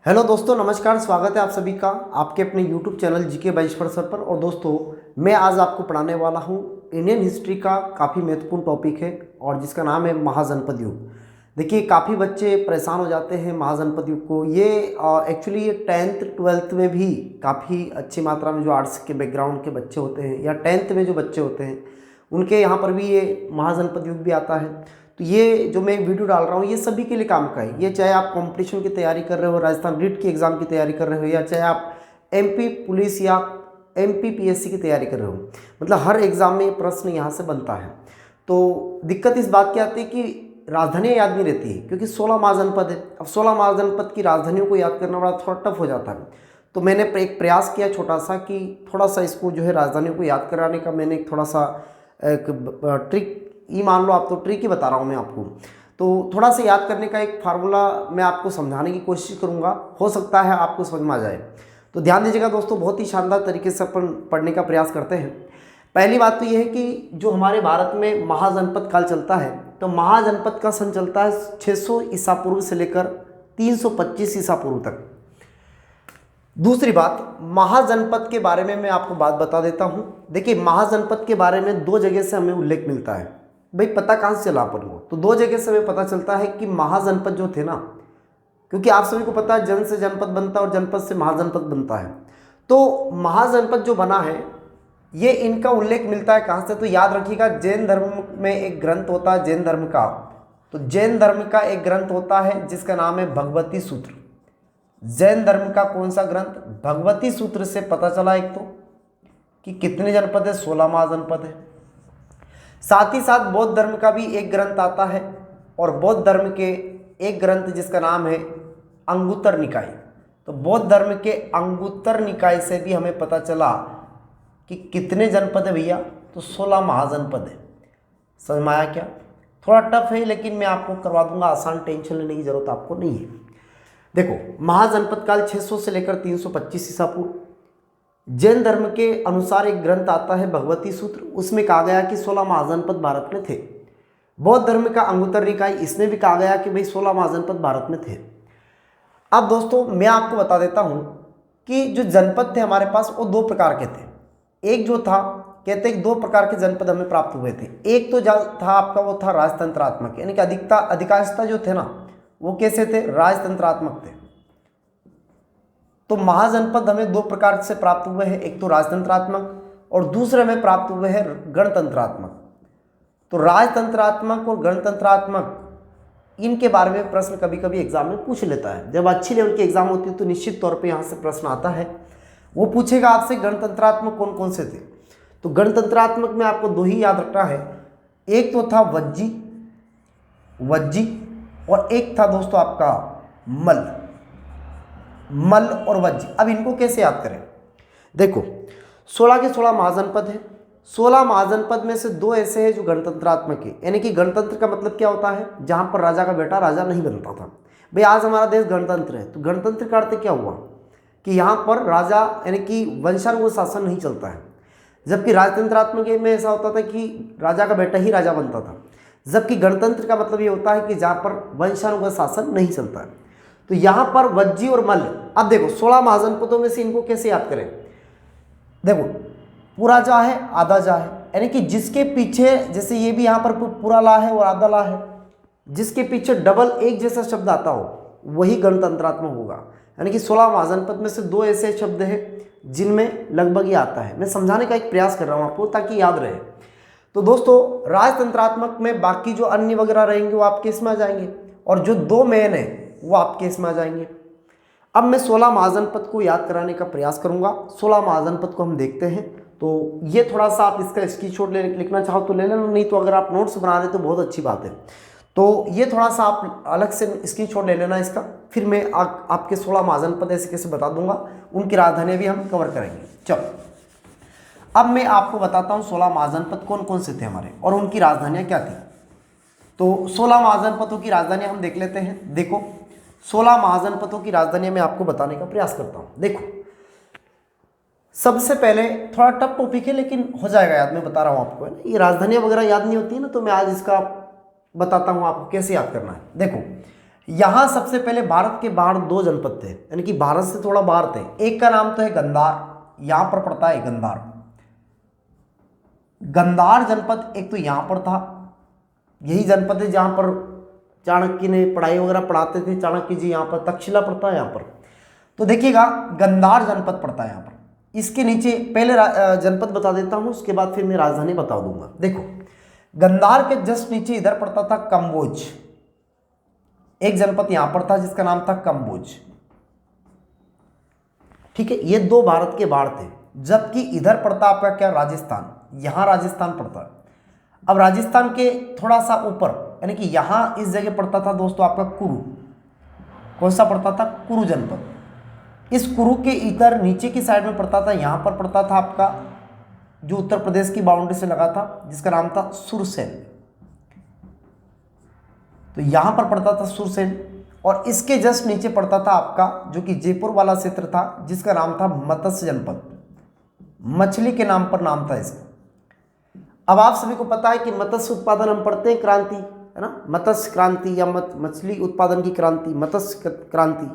Hello दोस्तों, नमस्कार। स्वागत है आप सभी का आपके अपने YouTube channel GK by Ishwar sir पर। और दोस्तों, मैं आज आपको पढ़ाने वाला हूँ इंडियन हिस्ट्री का काफ़ी महत्वपूर्ण टॉपिक है और जिसका नाम है महाजनपद युग। देखिए, काफ़ी बच्चे परेशान हो जाते हैं महाजनपद युग को। ये एक्चुअली ये 10th 12th में भी काफ़ी अच्छी मात्रा में जो आर्ट्स के बैकग्राउंड के बच्चे होते हैं या 10th में जो बच्चे होते हैं उनके यहाँ पर भी ये महाजनपद युग भी आता है। तो ये जो मैं वीडियो डाल रहा हूँ ये सभी के लिए काम का है। ये चाहे आप कंपटीशन की तैयारी कर रहे हो, राजस्थान रीट की एग्ज़ाम की तैयारी कर रहे हो, या चाहे आप एमपी पुलिस या एमपी पीएससी की तैयारी कर रहे हो, मतलब हर एग्ज़ाम में ये प्रश्न यहाँ से बनता है। तो दिक्कत इस बात की आती है कि राजधानियाँ याद नहीं रहती है, क्योंकि 16 महाजनपद है। अब 16 महाजनपद की राजधानियों को याद करना बड़ा थोड़ा टफ हो जाता है। तो मैंने एक प्रयास किया छोटा सा कि थोड़ा सा इसको जो है राजधानियों को याद कराने का मैंने एक थोड़ा सा एक ट्रिक ये मान लो, आप तो ट्रिक ही बता रहा हूँ मैं आपको। तो थोड़ा सा याद करने का एक फार्मूला मैं आपको समझाने की कोशिश करूँगा, हो सकता है आपको समझ में आ जाए। तो ध्यान दीजिएगा दोस्तों, बहुत ही शानदार तरीके से अपन पढ़ने का प्रयास करते हैं। पहली बात तो यह है कि जो हमारे भारत में महाजनपद काल चलता है, तो महाजनपद का सन चलता है 600 ईसा पूर्व से लेकर 325 ईसा पूर्व तक। दूसरी बात, महाजनपद के बारे में मैं आपको बात बता देता हूं। देखिए, महाजनपद के बारे में दो जगह से हमें उल्लेख मिलता है। भाई पता कहाँ से चला अपन को? तो दो जगह से हमें पता चलता है कि महाजनपद जो थे ना, क्योंकि आप सभी को पता है जन से जनपद बनता है और जनपद से महाजनपद बनता है। तो महाजनपद जो बना है ये इनका उल्लेख मिलता है कहाँ से? तो याद रखिएगा, जैन धर्म में एक ग्रंथ होता है जैन धर्म का। तो जैन धर्म का एक ग्रंथ होता है जिसका नाम है भगवती सूत्र। जैन धर्म का कौन सा ग्रंथ? भगवती सूत्र से पता चला एक तो कि कितने जनपद है, 16 महाजनपद है। साथ ही साथ बौद्ध धर्म का भी एक ग्रंथ आता है और बौद्ध धर्म के एक ग्रंथ जिसका नाम है अंगुत्तर निकाय। तो बौद्ध धर्म के अंगुत्तर निकाय से भी हमें पता चला कि कितने जनपद है भैया? तो 16 महाजनपद है। समझ में आया क्या? थोड़ा टफ है लेकिन मैं आपको करवा दूंगा आसान, टेंशन लेने की जरूरत आपको नहीं है। देखो, महाजनपद काल 600 से लेकर 325 ईसा पूर्व। जैन धर्म के अनुसार एक ग्रंथ आता है भगवती सूत्र, उसमें कहा गया कि 16 महाजनपद भारत में थे। बौद्ध धर्म का अंगुत्तर निकाय, इसमें भी कहा गया कि भाई 16 महाजनपद भारत में थे। अब दोस्तों, मैं आपको बता देता हूं कि जो जनपद थे हमारे पास वो दो प्रकार के थे। एक जो था, कहते हैं दो प्रकार के जनपद हमें प्राप्त हुए थे। एक तो था आपका, वो था राजतंत्रात्मक, यानी कि अधिकांशता जो थे ना वो कैसे थे? राजतंत्रात्मक थे। तो महाजनपद हमें दो प्रकार से प्राप्त हुए हैं, एक तो राजतंत्रात्मक और दूसरे में प्राप्त हुए हैं गणतंत्रात्मक। तो राजतंत्रात्मक और गणतंत्रात्मक इनके बारे में प्रश्न कभी कभी एग्जाम में पूछ लेता है। जब अच्छी लेवल की एग्जाम होती है तो निश्चित तौर पे यहाँ से प्रश्न आता है। वो पूछेगा आपसे गणतंत्रात्मक कौन कौन से थे। तो गणतंत्रात्मक में आपको दो ही याद रखना है, एक तो था वज्जी और एक था दोस्तों आपका मल और वज्जी। अब इनको कैसे याद करें? देखो, 16 के 16 महाजनपद है। 16 महाजनपद में से दो ऐसे हैं जो गणतंत्रात्मक है, यानी कि गणतंत्र का मतलब क्या होता है? जहां पर राजा का बेटा राजा नहीं बनता था। भाई आज हमारा देश गणतंत्र है, तो गणतंत्र का अर्थ क्या हुआ कि यहाँ पर राजा यानी कि वंशानुगत शासन नहीं चलता है। जबकि राजतंत्रात्मक में ऐसा होता था कि राजा का बेटा ही राजा बनता था। जबकि गणतंत्र का मतलब ये होता है कि जहाँ पर वंशानुगत शासन नहीं चलता है। तो यहाँ पर वज्जी और मल्ल। अब देखो, 16 महाजनपदों में से इनको कैसे याद करें? देखो, पूरा जा है आधा जा है, यानी कि जिसके पीछे, जैसे ये भी यहाँ पर पूरा ला है और आधा ला है, जिसके पीछे डबल एक जैसा शब्द आता हो वही गणतंत्रात्मक होगा। यानी कि 16 महाजनपद में से दो ऐसे शब्द हैं जिनमें लगभग ये आता है। मैं समझाने का एक प्रयास कर रहा हूँ आपको ताकि याद रहे। तो दोस्तों, राजतंत्रात्मक में बाकी जो अन्य वगैरह रहेंगे वो आपके इसमें आ जाएंगे और जो दो मेन है वो आपके इसमें आ जाएंगे। अब मैं 16 महाजनपद को याद कराने का प्रयास करूंगा। 16 महाजनपद को हम देखते हैं। तो ये थोड़ा सा आप इसका स्क्रीनशॉट लिखना चाहो तो ले लेना, नहीं तो अगर आप नोट्स बना रहे तो बहुत अच्छी बात है। तो ये थोड़ा सा आप अलग से स्क्रीनशॉट ले लेना इसका, फिर मैं आपके 16 महाजनपद ऐसे कैसे बता दूंगा, उनकी राजधानियाँ भी हम कवर करेंगे। चलो, अब मैं आपको बताता हूँ 16 महाजनपद कौन कौन से थे हमारे और उनकी राजधानियाँ क्या थी। तो 16 महाजनपदों की राजधानियाँ हम देख लेते हैं। देखो, 16 महाजनपदों की राजधानियाँ मैं आपको बताने का प्रयास करता हूँ। देखो, सबसे पहले थोड़ा टफ टॉपिक है लेकिन हो जाएगा याद, मैं बता रहा हूँ आपको, है ना। ये राजधानियाँ वगैरह याद नहीं होती है ना, तो मैं आज इसका बताता हूँ आपको कैसे याद करना है। देखो, यहाँ सबसे पहले भारत के बाहर दो जनपद थे, यानी कि भारत से थोड़ा बाहर थे। एक का नाम तो है गंधार, यहाँ पर पड़ता है गंधार। गंधार जनपद एक तो यहाँ पर था, यही जनपद है जहाँ पर चाणक्य ने पढ़ाई वगैरह पढ़ाते थे। चाणक्य जी यहाँ पर, तक्षशिला पड़ता है यहाँ पर। तो देखिएगा गंधार जनपद पड़ता है यहाँ पर। इसके नीचे पहले जनपद बता देता हूँ, उसके बाद फिर मैं राजधानी बता दूंगा। देखो गंधार के जस्ट नीचे इधर पड़ता था कम्बोज, एक जनपद यहां पर था जिसका नाम था कम्बोज। ठीक है, ये दो भारत के बाहर थे। जबकि इधर पड़ता आपका क्या, राजस्थान, यहां राजस्थान पड़ता है। अब राजस्थान के थोड़ा सा ऊपर, यानी कि यहां इस जगह पड़ता था दोस्तों आपका कुरु। कौन सा पड़ता था, कुरु जनपद। इस कुरु के इधर नीचे की साइड में पड़ता था, यहां पर पड़ता था आपका जो उत्तर प्रदेश की बाउंड्री से लगा था, जिसका नाम था सुरसेन। तो यहां पर पड़ता था सुरसेन, और इसके जस्ट नीचे पड़ता था आपका जो कि जयपुर वाला क्षेत्र था, जिसका नाम था मत्स्य जनपद। मछली के नाम पर नाम था इसका। अब आप सभी को पता है कि मत्स्य उत्पादन हम पढ़ते हैं क्रांति, है ना, मत्स्य क्रांति या मछली उत्पादन की क्रांति, मत्स्य क्रांति।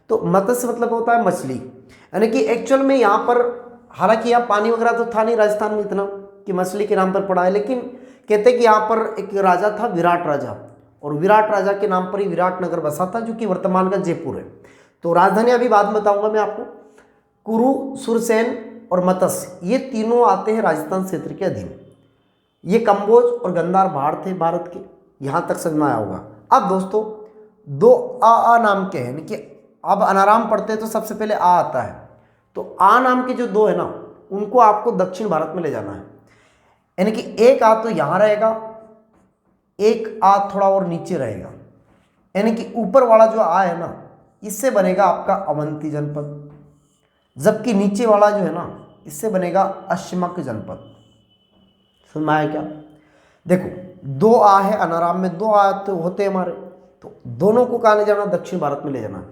तो मत्स्य मतलब होता है मछली, यानी कि एक्चुअल में यहाँ पर, हालांकि यहाँ पानी वगैरह तो था नहीं राजस्थान में इतना कि मछली के नाम पर पड़ा है, लेकिन कहते हैं कि यहाँ पर एक राजा था, विराट राजा, और विराट राजा के नाम पर ही विराट नगर बसा था, जो कि वर्तमान का जयपुर है। तो राजधानी अभी बाद में बताऊंगा मैं आपको। कुरु, सुरसेन और मत्स्य, ये तीनों आते हैं राजस्थान क्षेत्र के अधीन। ये कम्बोज और गंधार बाहर थे भारत के, यहां तक समझ में आया होगा। अब दोस्तों दो आ नाम के हैं, यानी कि अब अनाराम पढ़ते हैं तो सबसे पहले आ आता है। तो आ नाम के जो दो है ना, उनको आपको दक्षिण भारत में ले जाना है। यानी कि एक आ तो यहां रहेगा, एक आ थोड़ा और नीचे रहेगा, यानी कि ऊपर वाला जो आ है ना, इससे बनेगा आपका अवंती जनपद, जबकि नीचे वाला जो है ना, इससे बनेगा अश्मक जनपद। समझ में आया क्या? देखो दो आ है अनाराम में, दो आ तो होते हैं हमारे, तो दोनों को कहाँ ले जाना, दक्षिण भारत में ले जाना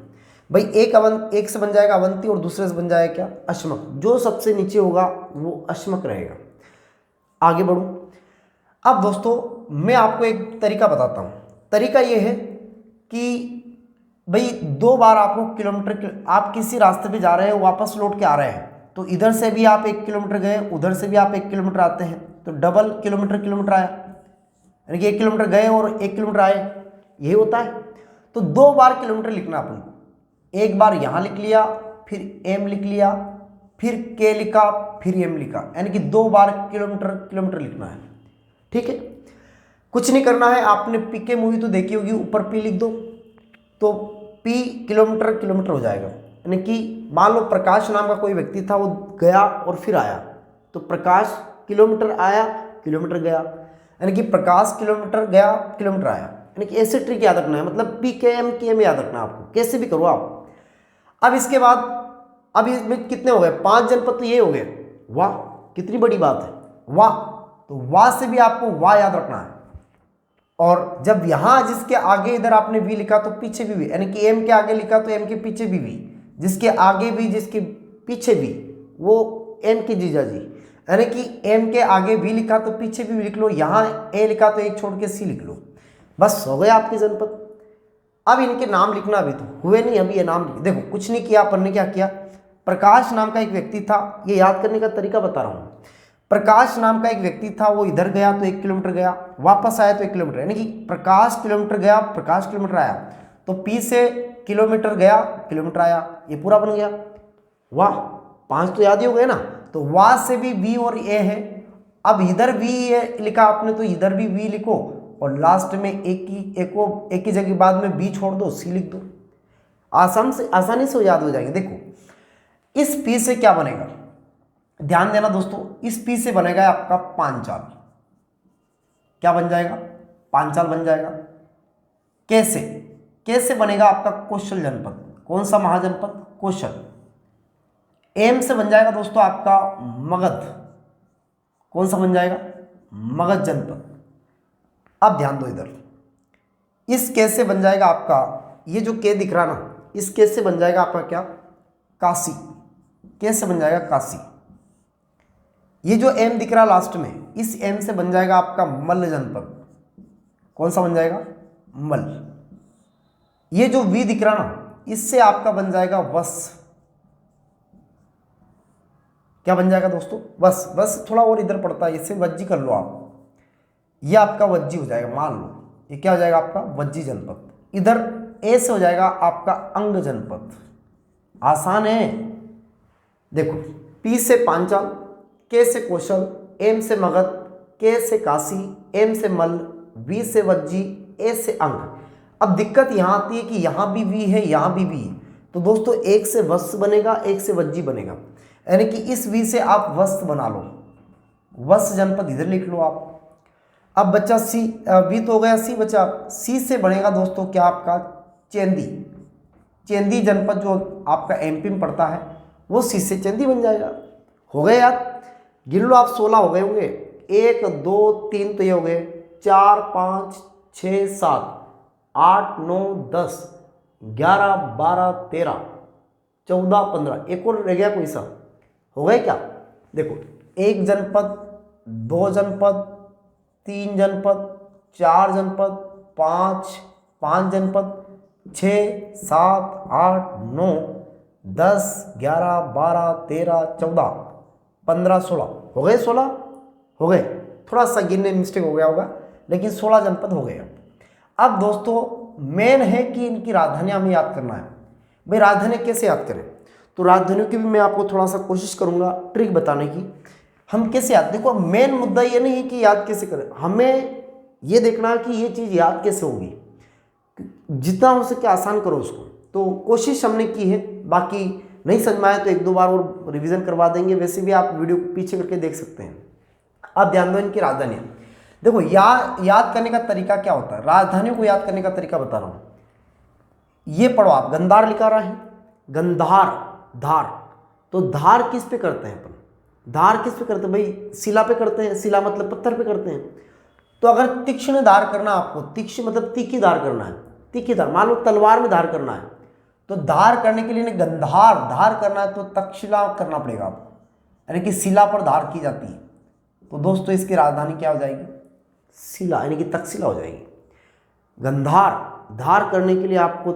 भाई। एक से बन जाएगा अवंती और दूसरे से बन जाएगा क्या, अश्मक। जो सबसे नीचे होगा वो अश्मक रहेगा। आगे बढ़ूं। अब दोस्तों मैं आपको एक तरीका बताता हूं। तरीका ये है कि भाई दो बार आपको किलोमीटर, आप किसी रास्ते पे जा रहे हैं, वापस लौट के आ रहे हैं, तो इधर से भी आप 1 किलोमीटर गए, उधर से भी आप 1 किलोमीटर आते हैं, तो डबल किलोमीटर आया, यानी कि 1 किलोमीटर गए और 1 किलोमीटर आए, यही होता है। तो 2 बार किलोमीटर लिखना अपन को। एक बार यहां लिख लिया, फिर एम लिख लिया, फिर के लिखा, फिर एम लिखा, यानी कि 2 बार किलोमीटर लिखना है। ठीक है, कुछ नहीं करना है। आपने पीके मूवी तो देखी होगी, ऊपर पी लिख दो तो पी किलोमीटर हो जाएगा। यानी कि मान लो प्रकाश नाम का कोई व्यक्ति था, वो गया और फिर आया, तो प्रकाश किलोमीटर आया, किलोमीटर गया, यानी कि प्रकाश किलोमीटर गया, किलोमीटर आया। यानी कि ऐसे ट्रिक याद रखना है, मतलब पी के एम याद रखना है आपको, कैसे भी करो आप। अब इसके बाद, अब इसमें कितने हो गए, 5 जनपद तो ये हो गए। वाह कितनी बड़ी बात है, वाह। तो वाह से भी आपको वाह याद रखना है। और जब यहां जिसके आगे इधर आपने वी लिखा तो पीछे भी वी, यानी कि एम के आगे लिखा तो एम के पीछे भी वी, जिसके आगे भी जिसके पीछे भी, वो एम के जीजा जी। यानी कि एम के आगे वी लिखा तो पीछे भी लिख लो, यहां ए लिखा तो एक छोड़ के सी लिख लो, बस हो गया आपकी जनपद। अब इनके नाम लिखना, अभी तो हुए नहीं, अभी ये नाम लिखे। देखो कुछ नहीं किया अपन ने, क्या किया, प्रकाश नाम का एक व्यक्ति था, ये याद करने का तरीका बता रहा हूं। प्रकाश नाम का एक व्यक्ति था, वो इधर गया तो 1 किलोमीटर गया, वापस आया तो 1 किलोमीटर, यानी कि प्रकाश किलोमीटर गया, प्रकाश किलोमीटर आया, तो पी से किलोमीटर गया, किलोमीटर आया, ये पूरा बन गया। वाह 5 तो याद ही हो गए ना। तो वाह से भी वी और ए है। अब इधर वी लिखा आपने तो इधर भी वी लिखो, और लास्ट में एक ही जगह बाद में बी छोड़ दो, सी लिख दो, आसानी से याद हो जाएंगे। देखो इस पी से क्या बनेगा, ध्यान देना दोस्तों, इस पी से बनेगा आपका पांचाल। क्या बन जाएगा, पांचाल बन जाएगा। कैसे बनेगा आपका कौशल जनपद। कौन सा महाजनपद, कौशल। एम से बन जाएगा दोस्तों आपका मगध। कौन सा बन जाएगा, मगध जनपद। अब ध्यान दो इधर, इस केस से बन जाएगा आपका, ये जो के दिख रहा ना, इस केस से बन जाएगा आपका क्या, काशी। केस से बन जाएगा काशी। ये जो एम दिख रहा लास्ट में, इस एम से बन जाएगा आपका मल्ल जनपद। कौन सा बन जाएगा, मल्ल। ये जो वी दिख रहा ना, इससे आपका बन जाएगा वस। क्या बन जाएगा दोस्तों? वस। वस थोड़ा और इधर पड़ता है, इससे वज्जी कर लो आप, ये आपका वज्जी हो जाएगा। मान लो ये क्या हो जाएगा आपका वज्जी जनपद। इधर ए से हो जाएगा आपका अंग जनपद। आसान है। देखो, पी से पांचाल, के से कौशल, एम से मगध, के से काशी, एम से मल्ल, वी से वज्जी, ए से अंग। अब दिक्कत यहाँ आती है कि यहाँ भी वी है, यहाँ भी वी है। तो दोस्तों एक से वत्स बनेगा, एक से वज्जी बनेगा, यानी कि इस वी से आप वस्त बना लो, वत्स जनपद इधर लिख लो आप। अब बच्चा सी, वी तो हो गया, सी बचा। सी से बनेगा दोस्तों क्या आपका चेंदी। चेंदी जनपद जो आपका एमपी में पड़ता है वो सी से चेंदी बन जाएगा। हो गए यार, गिन लो आप, 16 हो गए होंगे। 1 2 3 तो ये हो गए, 4 5 6 7 8 9 10 11 12 13 14 15, एक और रह गया कोई सा? हो गए क्या? देखो, 1 जनपद, 2 जनपद, 3 जनपद, 4 जनपद, 5 जनपद, 6 7 8 9 10 11 12 13 14 15 16 हो गए। 16 हो गए, थोड़ा सा गिनने में मिस्टेक हो गया होगा, लेकिन 16 जनपद हो गए। अब दोस्तों मेन है कि इनकी राजधानियां हमें याद करना है। भाई राजधानी कैसे याद करें? तो राजधानियों की भी मैं आपको थोड़ा सा कोशिश करूंगा ट्रिक बताने की। हम कैसे याद, देखो मेन मुद्दा ये नहीं है कि याद कैसे करें, हमें ये देखना है कि ये चीज़ याद कैसे होगी। जितना हो सके आसान करो उसको। तो कोशिश हमने की है, बाकी नहीं समझ में आया तो 1 2 बार और रिवीजन करवा देंगे। वैसे भी आप वीडियो को पीछे करके देख सकते हैं। अब ध्यान दो इनकी राजधानियाँ। देखो याद करने का तरीका क्या होता है, राजधानियों को याद करने का तरीका बता रहा हूँ। ये पढ़ो आप, गंधार लिखा रहा है, गंधार, धार। तो धार किस पे करते हैं अपन? धार किस पे करते हैं भाई? शिला पे करते हैं। शिला मतलब पत्थर पे करते हैं। तो अगर तीक्ष्ण धार करना आपको, तीक्ष्ण मतलब तीखी धार करना है, तीखी धार, मान लो तलवार में धार करना है, तो धार करने के लिए गंधार धार करना है तो तक्षशिला करना पड़ेगा आपको, यानी कि शिला पर धार की जाती है। तो दोस्तों इसकी राजधानी क्या हो जाएगी? शिला, यानी कि तक्षशिला हो जाएगी। गंधार धार करने के लिए आपको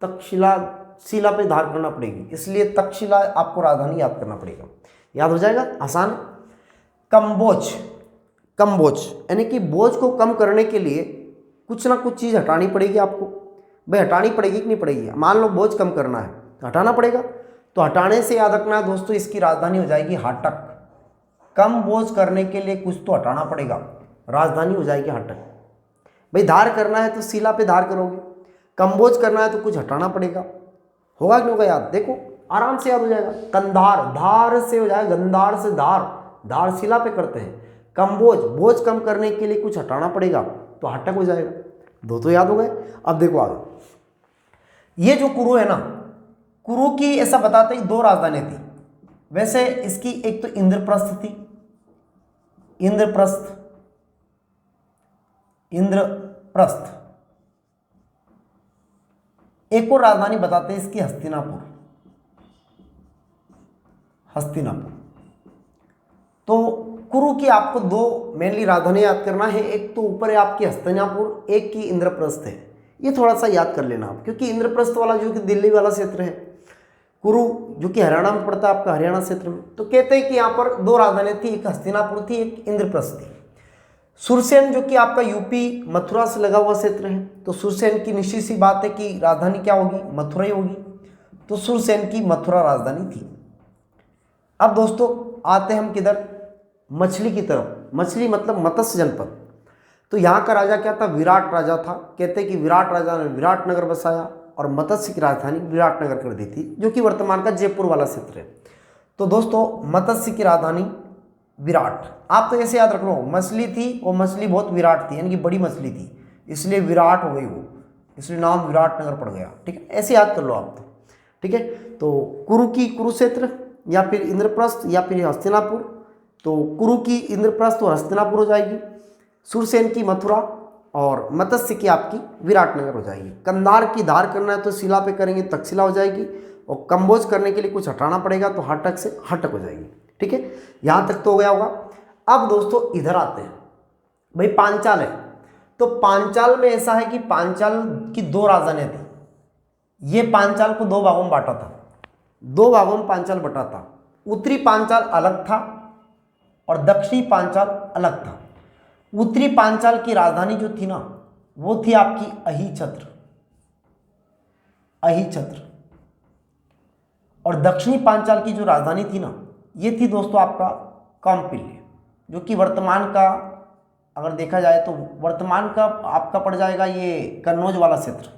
तक्षशिला, शिला पे धार करना पड़ेगी, इसलिए तक्षशिला आपको राजधानी याद करना पड़ेगा। याद हो जाएगा, आसान। कम्बोज, कम बोझ, यानी कि बोझ को कम करने के लिए कुछ ना कुछ चीज़ हटानी पड़ेगी आपको। भाई हटानी पड़ेगी कि नहीं पड़ेगी? मान लो बोझ कम करना है तो हटाना पड़ेगा। तो हटाने से याद रखना है दोस्तों, इसकी राजधानी हो जाएगी हाटक। कम बोझ करने के लिए कुछ तो हटाना पड़ेगा, राजधानी हो जाएगी हाटक। भाई धार करना है तो शिला पे धार करोगे, कम बोझ करना है तो कुछ हटाना पड़ेगा। होगा कि नहीं होगा याद? देखो आराम से याद हो जाएगा। कंधार, धार से हो जाएगा, गंधार से धार, धार शिला पे करते हैं। कम बोझ, बोझ कम करने के लिए कुछ हटाना पड़ेगा तो हटक हो जाएगा। दो तो याद हो गए। अब देखो आगे, ये जो कुरु है ना, कुरु की ऐसा बताते हैं 2 राजधानियां थी। वैसे इसकी एक तो इंद्रप्रस्थ थी, इंद्रप्रस्थ, इंद्रप्रस्थ। एक और राजधानी बताते हैं इसकी हस्तिनापुर, हस्तिनापुर। तो कुरु की आपको 2 मेनली राजधानी याद करना है। एक तो ऊपर है आपकी हस्तिनापुर, एक की इंद्रप्रस्थ है। ये थोड़ा सा याद कर लेना आप, क्योंकि इंद्रप्रस्थ वाला जो कि दिल्ली वाला क्षेत्र है, कुरु जो कि हरियाणा में पड़ता है आपका, हरियाणा क्षेत्र में। तो कहते हैं कि यहाँ पर 2 राजधानियाँ थी, एक हस्तिनापुर थी, एक इंद्रप्रस्थ थी। सुरसेन जो कि आपका यूपी मथुरा से लगा हुआ क्षेत्र है, तो सुरसेन की निश्चित सी बात है कि राजधानी क्या होगी? मथुरा ही होगी। तो सुरसेन की मथुरा राजधानी थी। अब दोस्तों आते हैं हम किधर? मछली की तरफ। मछली मतलब मत्स्य जनपद। तो यहाँ का राजा क्या था? विराट राजा था। कहते हैं कि विराट राजा ने विराटनगर बसाया और मत्स्य की राजधानी विराटनगर कर दी थी, जो कि वर्तमान का जयपुर वाला क्षेत्र है। तो दोस्तों मत्स्य की राजधानी विराट। आप तो ऐसे याद रख लो, मछली थी और मछली बहुत विराट थी, यानी कि बड़ी मछली थी, इसलिए विराट हो गई वो, इसलिए नाम विराटनगर पड़ गया। ठीक है, ऐसे याद कर लो आप तो। ठीक है, तो कुरु की कुरुक्षेत्र या फिर इंद्रप्रस्थ या फिर हस्तिनापुर। तो कुरु की इंद्रप्रस्थ और हस्तिनापुर हो जाएगी, सुरसेन की मथुरा और मत्स्य की आपकी विराटनगर हो जाएगी। कंधार की धार करना है तो शिला पे करेंगे, तक्षशिला हो जाएगी। और कम्बोज करने के लिए कुछ हटाना पड़ेगा तो हटक से हटक हो जाएगी। ठीक है, यहाँ तक तो हो गया होगा। अब दोस्तों इधर आते हैं, भाई पांचाल है। तो पांचाल में ऐसा है कि पांचाल की 2 राजधानियाँ थी, ये पांचाल को दो भागों में बांटा था, दो भागों में पांचाल बटा था। उत्तरी पांचाल अलग था और दक्षिणी पांचाल अलग था। उत्तरी पांचाल की राजधानी जो थी ना वो थी आपकी अहिछत्र, अहिछत्र। और दक्षिणी पांचाल की जो राजधानी थी ना ये थी दोस्तों आपका कौंपिल्य, जो कि वर्तमान का अगर देखा जाए तो वर्तमान का आपका पड़ जाएगा ये कन्नौज वाला क्षेत्र।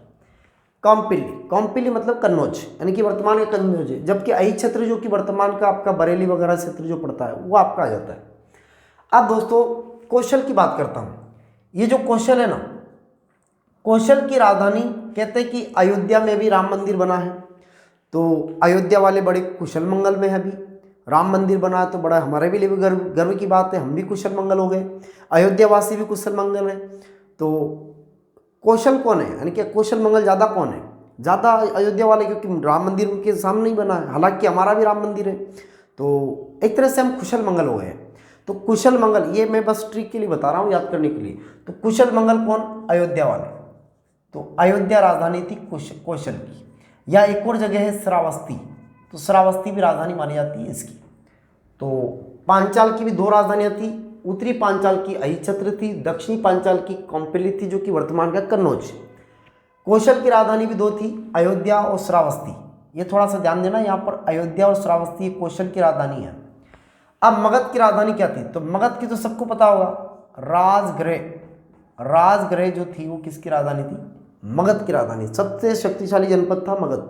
कौंपिल्य, कौंपिल्य मतलब कन्नौज, यानी कि वर्तमान का कन्नौज है। जबकि अहिछत्र जो कि वर्तमान का आपका बरेली वगैरह क्षेत्र जो पड़ता है वो आपका आ जाता है। अब दोस्तों कौशल की बात करता हूँ। ये जो कौशल है ना, कौशल की राजधानी कहते हैं कि अयोध्या में भी राम मंदिर बना है, तो अयोध्या वाले बड़े कुशल मंगल में है। अभी राम मंदिर बना है तो बड़ा हमारे भी लिए भी गर्व की बात है, हम भी कुशल मंगल हो गए, अयोध्या वासी भी कुशल मंगल है। तो कौशल कौन है, यानी कि कौशल मंगल ज़्यादा कौन है, ज़्यादा अयोध्या वाले, क्योंकि राम मंदिर उनके सामने ही बना है, हालांकि हमारा भी राम मंदिर है। तो एक तरह से हम कुशल मंगल हो गए। तो कुशल मंगल, ये मैं बस ट्रिक के लिए बता रहा हूँ, याद करने के लिए। तो कुशल मंगल कौन, अयोध्या वाले। तो अयोध्या राजधानी थी कौशल की। या एक और जगह है श्रावस्ती, तो श्रावस्ती भी राजधानी मानी जाती है इसकी। तो पांचाल की भी दो राजधानियाँ थी, उत्तरी पांचाल की अहिछत्र थी, दक्षिणी पांचाल की कौंपिल्य थी जो कि वर्तमान का कन्नौज। कौशल की राजधानी भी दो थी, अयोध्या और श्रावस्ती। ये थोड़ा सा ध्यान देना, यहाँ पर अयोध्या और श्रावस्ती कौशल की राजधानी है। अब मगध की राजधानी क्या थी, तो मगध की तो सबको पता होगा, राजगृह। राजगृह जो थी वो किसकी राजधानी थी, मगध की राजधानी। सबसे शक्तिशाली जनपद था मगध,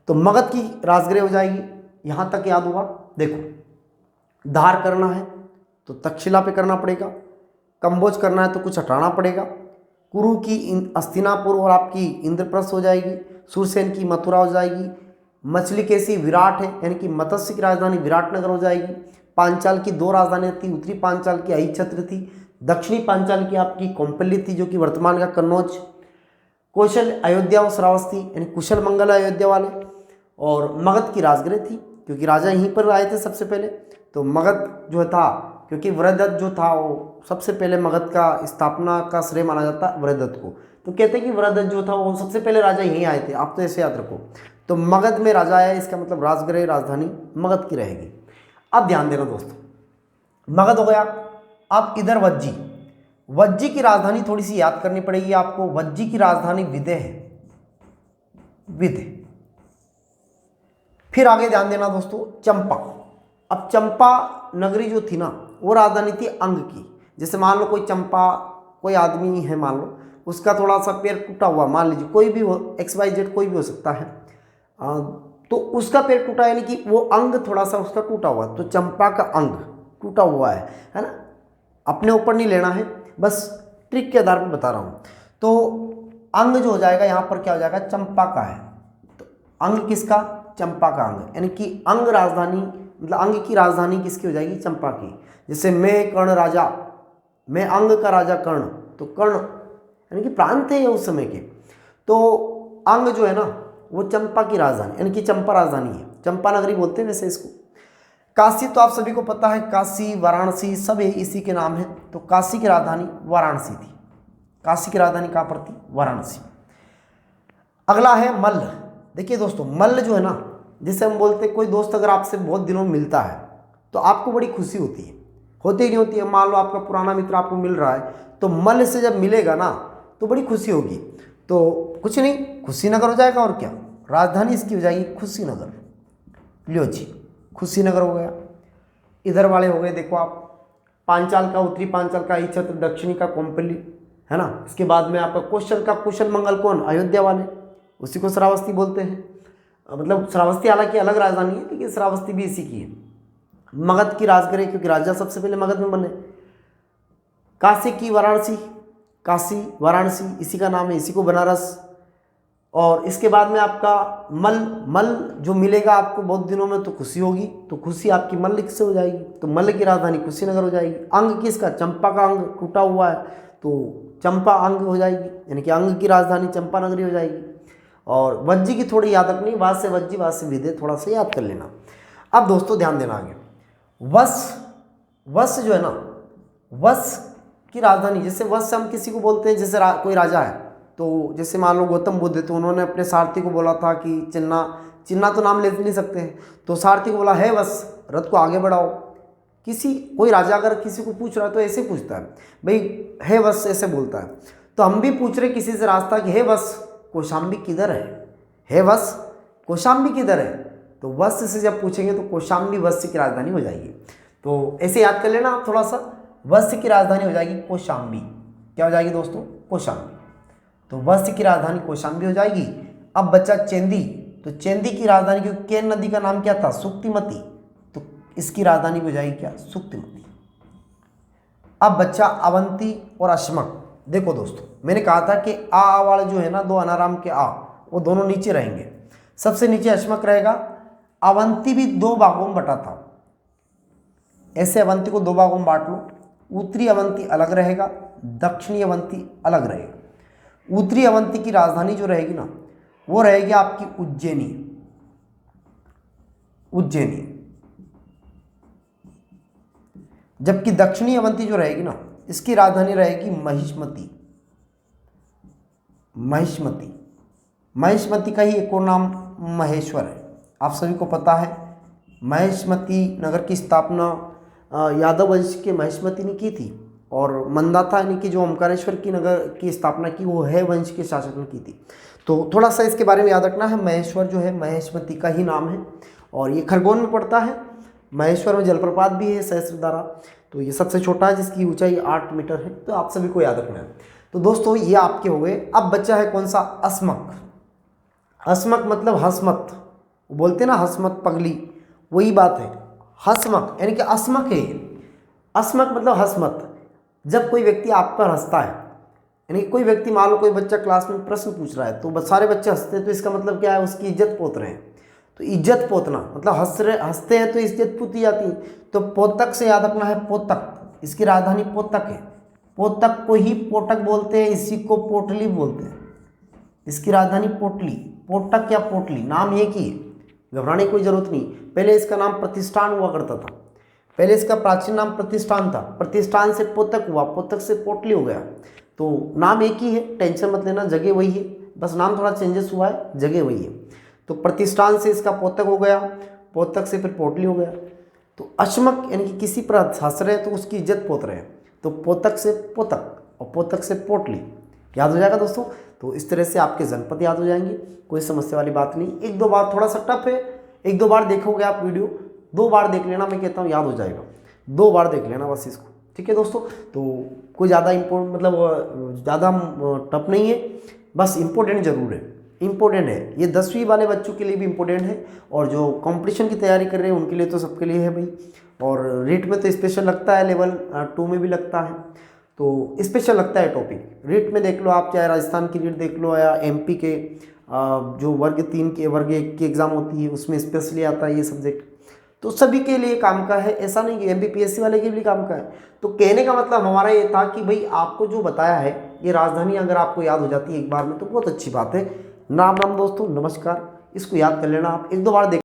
तो मगध की राजगृह हो जाएगी। यहाँ तक याद हुआ। देखो धार करना है तो तक्षशिला पे करना पड़ेगा, कंबोज करना है तो कुछ हटाना पड़ेगा। कुरु की हस्तिनापुर और आपकी इंद्रप्रस्थ हो जाएगी, सूरसेन की मथुरा हो जाएगी। मछली कैसी, विराट है, यानी कि मत्स्य की राजधानी विराटनगर हो जाएगी। पांचाल की दो राजधानियाँ थी, उत्तरी पांचाल की अहिछत्र थी, दक्षिणी पांचाल की आपकी कौंपिल्य थी जो कि वर्तमान का कन्नौज। कौशल अयोध्या और श्रावस्ती यानी कुशल मंगल अयोध्या वाले, और मगध की राजगृह थी क्योंकि राजा यहीं पर आए थे सबसे पहले। तो मगध जो था, क्योंकि वृहदत्त जो था वो सबसे पहले मगध का स्थापना का श्रेय माना जाता है वृहदत्त को। तो कहते हैं कि वृहदत्त जो था वो सबसे पहले राजा यहीं आए थे, आप तो ऐसे याद रखो। तो मगध में राजा आया, इसका मतलब राजगृह राजधानी मगध की रहेगी। अब ध्यान देना दोस्तों, मगध हो गया। अब इधर वज्जी, वज्जी की राजधानी थोड़ी सी याद करनी पड़ेगी आपको। वज्जी की राजधानी विदेह है, विदेह। फिर आगे ध्यान देना दोस्तों, चंपा। अब चंपा नगरी जो थी ना वो राजधानी थी अंग की। जैसे मान लो कोई चंपा, कोई आदमी है मान लो, उसका थोड़ा सा पैर टूटा हुआ, मान लीजिए कोई भी हो, XYZ कोई भी हो सकता है, तो उसका पैर टूटा यानी कि वो अंग थोड़ा सा उसका टूटा हुआ, तो चंपा का अंग टूटा हुआ है ना। अपने ऊपर नहीं लेना है, बस ट्रिक के आधार पर बता रहा हूँ। तो अंग जो हो जाएगा यहाँ पर क्या हो जाएगा, चंपा का है। तो अंग किसका, चंपा का अंग, यानी कि अंग राजधानी, मतलब अंग की राजधानी किसकी हो जाएगी, चंपा की। जैसे मैं कर्ण राजा, मैं अंग का राजा कर्ण, तो कर्ण यानी कि प्रांत है उस समय के। तो अंग जो है ना वो चंपा की राजधानी, यानी कि चंपा राजधानी है, चंपा नगरी बोलते हैं वैसे इसको। काशी तो आप सभी को पता है, काशी वाराणसी सब इसी के नाम है। तो काशी की राजधानी वाराणसी थी, काशी की राजधानी कहाँ पर थी, वाराणसी। अगला है मल्ल। देखिए दोस्तों मल्ल जो है ना, जिसे हम बोलते हैं, कोई दोस्त अगर आपसे बहुत दिनों में मिलता है तो आपको बड़ी खुशी होती है, होती ही नहीं होती है। मान लो आपका पुराना मित्र आपको मिल रहा है, तो मल्ल से जब मिलेगा ना तो बड़ी खुशी होगी। तो कुछ नहीं, कुशीनगर हो जाएगा, और क्या, राजधानी इसकी हो जाएगी कुशीनगर। लियो जी, कुशीनगर हो गया। इधर वाले हो गए देखो आप, पांचाल का, उत्तरी पांचाल का अहिछत्र, दक्षिणी का कौंपिल्य, है ना। इसके बाद में आपका कौशल का कुशल मंगल कौन, अयोध्या वाले, उसी को श्रावस्ती बोलते हैं। मतलब श्रावस्ती हालांकि अलग राजधानी है, लेकिन श्रावस्ती भी इसी की है। मगध की राजगृह, क्योंकि राजा सबसे पहले मगध में बने। काशी की वाराणसी, काशी वाराणसी इसी का नाम है, इसी को बनारस। और इसके बाद में आपका मल जो मिलेगा आपको बहुत दिनों में, तो खुशी होगी, तो खुशी आपकी मल्ल किससे हो जाएगी, तो मल्ल की राजधानी कुशीनगर हो जाएगी। अंग किसका, चंपा का अंग टूटा हुआ है, तो चंपा अंग हो जाएगी, यानी कि अंग की राजधानी चंपा नगरी हो जाएगी। और वज्जी की थोड़ी याद रखनी, वाद से वज्जी, वाद से विदे, थोड़ा सा याद कर लेना। अब दोस्तों ध्यान देना आगे, वश जो है ना, वश की राजधानी, जैसे वश हम किसी को बोलते हैं, जैसे कोई राजा है, तो जैसे मान लो गौतम बुद्ध, तो उन्होंने अपने सारथी को बोला था कि चिन्ना चिन्ना तो नाम ले नहीं सकते हैं, तो सारथी को बोला है बस रथ को आगे बढ़ाओ। कोई राजा अगर किसी को पूछ रहा है तो ऐसे पूछता है, भाई है बस, ऐसे बोलता है। तो हम भी पूछ रहे किसी से रास्ता कि है बस कौशाम्बी किधर है बस कौशाम्बी किधर है। तो वत्स से जब पूछेंगे तो कौशाम्बी वत्स की राजधानी हो जाएगी। तो ऐसे याद कर लेना आप थोड़ा सा, वत्स की राजधानी हो जाएगी कौशाम्बी। क्या हो जाएगी दोस्तों? कौशाम्बी। तो वत्स की राजधानी कौशाम्बी हो जाएगी। अब बच्चा चेंदी, तो चेंदी की राजधानी, क्योंकि केन नदी का नाम क्या था? सुक्तिमती, तो इसकी राजधानी हो जाएगी क्या? सुक्तिमती। अब बच्चा अवंती और अश्मक। देखो दोस्तों, मैंने कहा था कि आ वाले जो है ना, दो अनाराम के आ, वो दोनों नीचे रहेंगे। सबसे नीचे अश्मक रहेगा। अवंती भी दो भागों में बटा था, ऐसे अवंती को दो भागों में बांट लो। उत्तरी अवंती अलग रहेगा, दक्षिणी अवंती अलग रहेगा। उत्तरी अवंती की राजधानी जो रहेगी ना, वो रहेगी आपकी उज्जैनी। जबकि दक्षिणी अवंती जो रहेगी ना, इसकी राजधानी रहेगी महिष्मती। महिष्मती का ही एक और नाम महेश्वर है, आप सभी को पता है। महिष्मती नगर की स्थापना यादव वंश के महिष्मती ने की थी, और मंदाता यानी कि जो ओमकारेश्वर की नगर की स्थापना की, वो है वंश के शासक ने की थी। तो थोड़ा सा इसके बारे में याद रखना है। महेश्वर जो है महिष्मती का ही नाम है, और ये खरगोन में पड़ता है। महेश्वर में जलप्रपात भी है सहस्त्रधारा, तो ये सबसे छोटा है जिसकी ऊंचाई 8 मीटर है। तो आप सभी को याद रखना है। तो दोस्तों ये आपके हो गए। अब बच्चा है कौन सा? अस्मक। अस्मक मतलब हसमत, बोलते हैं ना हसमत पगली, वही बात है। हसमक यानी कि अस्मक है। अस्मक मतलब हसमत। जब कोई व्यक्ति आप पर हंसता है, यानी कोई व्यक्ति, मान लो कोई बच्चा क्लास में प्रश्न पूछ रहा है तो सारे बच्चे हंसते हैं, तो इसका मतलब क्या है? उसकी इज्जत पोत रहे हैं। तो इज्जत पोतना मतलब हंसते हैं तो इज्जत पूती जाती है। तो पोतक से याद रखना है, पोतक, इसकी राजधानी पोतक है। पोतक को ही पोटक बोलते हैं, इसी को पोटली बोलते हैं। इसकी राजधानी पोटली। पोटक या पोटली नाम एक ही है, घबराने की कोई जरूरत नहीं। पहले इसका नाम प्रतिष्ठान हुआ करता था, पहले इसका प्राचीन नाम प्रतिष्ठान था, प्रतिष्ठान से पोतक हुआ, पोतक से पोटली हो गया। तो नाम एक ही है, टेंशन मत लेना, जगह वही है, बस नाम थोड़ा चेंजेस हुआ है, जगह वही है। तो प्रतिष्ठान से इसका पोतक हो गया, पोतक से फिर पोटली हो गया। तो अश्मक यानी कि किसी पर हंस रहे हैं तो उसकी इज्जत पोत रहे हैं, तो पोतक से पोतक और पोतक से पोटली याद हो जाएगा दोस्तों। तो इस तरह से आपके जनपद याद हो जाएंगे, कोई समस्या वाली बात नहीं। एक दो बार थोड़ा सा टफ है, एक दो बार देखोगे आप वीडियो, 2 बार देख लेना, मैं कहता हूँ याद हो जाएगा, 2 बार देख लेना बस इसको, ठीक है दोस्तों। तो कोई ज़्यादा मतलब ज़्यादा टफ नहीं है, बस इम्पोर्टेंट जरूर है, इम्पोर्टेंट है। ये 10वीं वाले बच्चों के लिए भी इम्पोर्टेंट है, और जो कंपटीशन की तैयारी कर रहे हैं उनके लिए तो सबके लिए है भाई। और रीट में तो स्पेशल लगता है, लेवल 2 में भी लगता है, तो स्पेशल लगता है टॉपिक। रीट में देख लो आप, चाहे राजस्थान की रीट देख लो या एमपी के जो वर्ग 3 के वर्ग 1 की एग्ज़ाम होती है उसमें स्पेशली आता है ये सब्जेक्ट। तो सभी के लिए काम का है, ऐसा नहीं कि एमपीपीएससी वाले के लिए काम का है। तो कहने का मतलब हमारा ये था कि भाई आपको जो बताया है ये राजधानी अगर आपको याद हो जाती है एक बार में तो बहुत अच्छी बात है। राम राम दोस्तों, नमस्कार। इसको याद कर लेना आप, 1-2 बार देख